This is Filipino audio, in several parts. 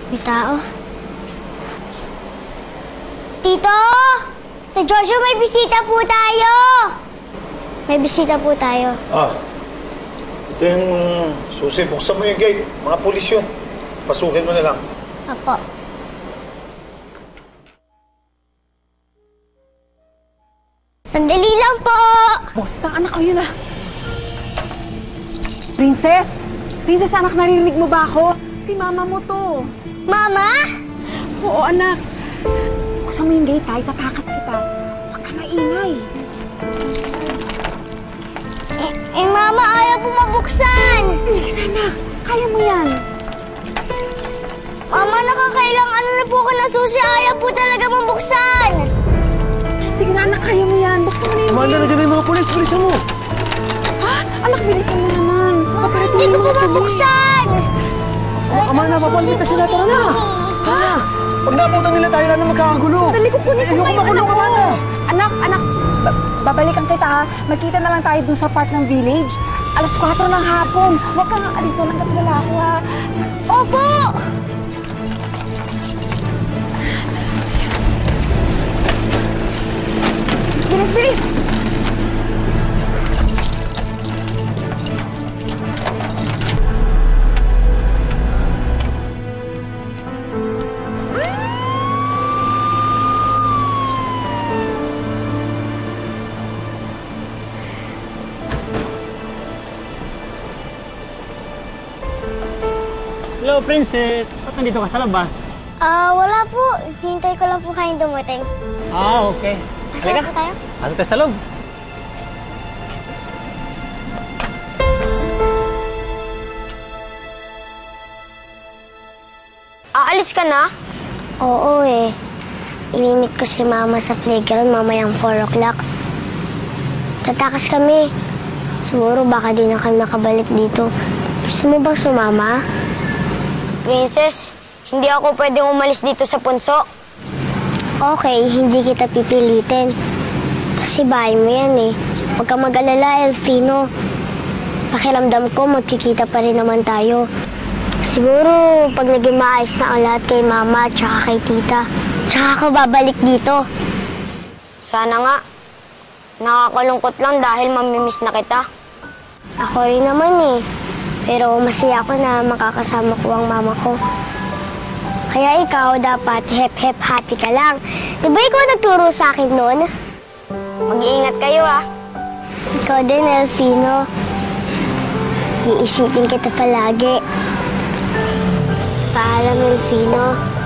May tao. Tito! Sa Joshua, may bisita po tayo! May bisita po tayo. Ah, ito yung susi. Buksan mo yung gate. Mga pulis yun. Pasukin mo na lang. Apo. Sandali lang po! Boss, na anak ko yun ah. Princess! Princess, anak, naririnig mo ba ako? Si mama mo to. Mama? Oo, anak. Buksan mo yung gate, ha? Itatakas kita. Huwag ka maingay. Mama, ayaw po mabuksan! Sige na, anak. Kaya mo yan. Mama, nakakailang ano na po ako na susi. Ayaw po talaga mabuksan! Sige na, anak. Kaya mo yan. Buksan mo na yung Amanda, gate. nandiyan na yung mga pulis. Bilisan mo. Ha? Anak, bilisan mo naman. Mama, hindi ko po mabuksan! Amanda, papalitan sila. Tara na. Ha? Pag naputan nila tayo, lalo magkakagulo. Dali ko kunin ko Ayoko ngayon, makulong, anak ko. Amanda. Anak, babalikan kita ha. Magkita na lang tayo dun sa park ng village. Alas 4 ng hapon. Huwag kang aalis doon hanggat wala ako ha. Opo! Bilis, bilis! Hello, Princess. Ba't nandito ka sa labas? Wala po. Hintay ko lang po kayong dumating. Ah, okay. Masaya po tayo? Pasok ka sa loob. Aalis ka na? Oo eh. Inimit ko si Mama sa playground mamayang 4 o'clock. Tatakas kami. Siguro baka di na kami makabalik dito. Gusto mo bang sumama? Princess, hindi ako pwedeng umalis dito sa punso. Okay, hindi kita pipilitin. Kasi bahay mo yan eh. Huwag kang mag-alala, Elfino. Pakiramdam ko, magkikita pa rin naman tayo. Siguro, pag naging maayos na ang lahat kay Mama at saka kay Tita, tsaka ako babalik dito. Sana nga. Nakakalungkot lang dahil mamimiss na kita. Ako rin naman eh. Pero masaya ako na makakasama ko ang mama ko. Kaya ikaw dapat hep-hep happy ka lang. Di ba ikaw nagturo sa akin noon? Mag-iingat kayo ah. Ikaw din, Elfino. Iisipin kita palagi. Paalam, Elfino.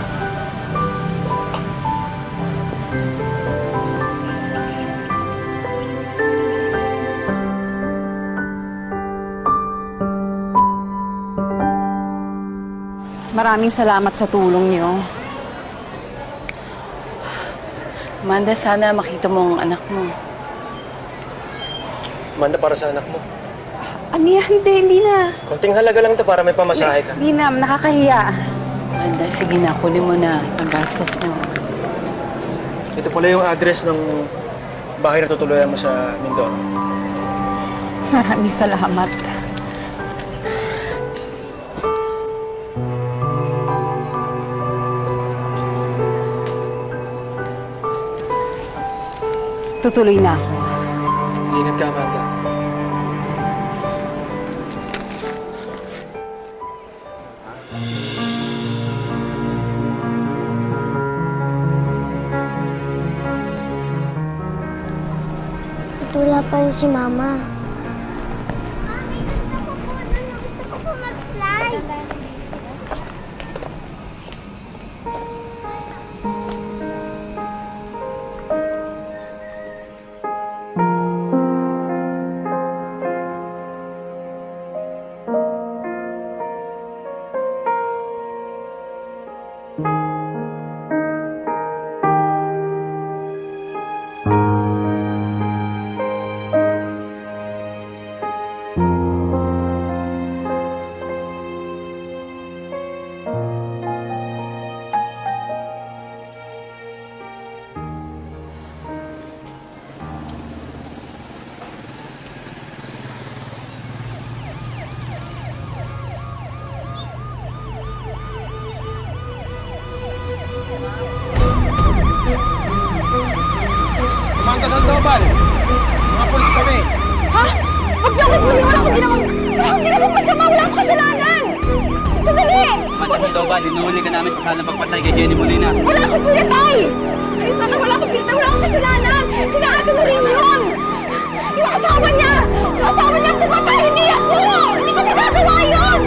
Maraming salamat sa tulong niyo. Amanda, sana makita mo ang anak mo. Amanda, para sa anak mo. Ano yan? Hindi na. Konting halaga lang to para may pamasahe ka. Hindi na, nakakahiya. Amanda, sige na, kunin mo na ang gastos niyo. Ito pala yung address ng bahay na tutuluyan mo sa Mindoro. Maraming salamat. Tutuloy na ako. Ingat ka, Amanda. Wala pa rin si Mama. Puerto Sandoval. Mga pulis kami. Ha? Huwag niyo akong huli! Wala akong ginawang masama! Wala akong kasalanan! Sandali! Puerto Sandoval, hinuhuli ka namin sa salang pagpatay kay Jenny Molina. Wala akong pinatay! Ay, sana wala akong pinatay! Wala akong kasalanan! Sina Ate Noreen yun! Yung asawa niya! Yung asawa niya pumatay! Hindi ako! Hindi ko magagawa yun!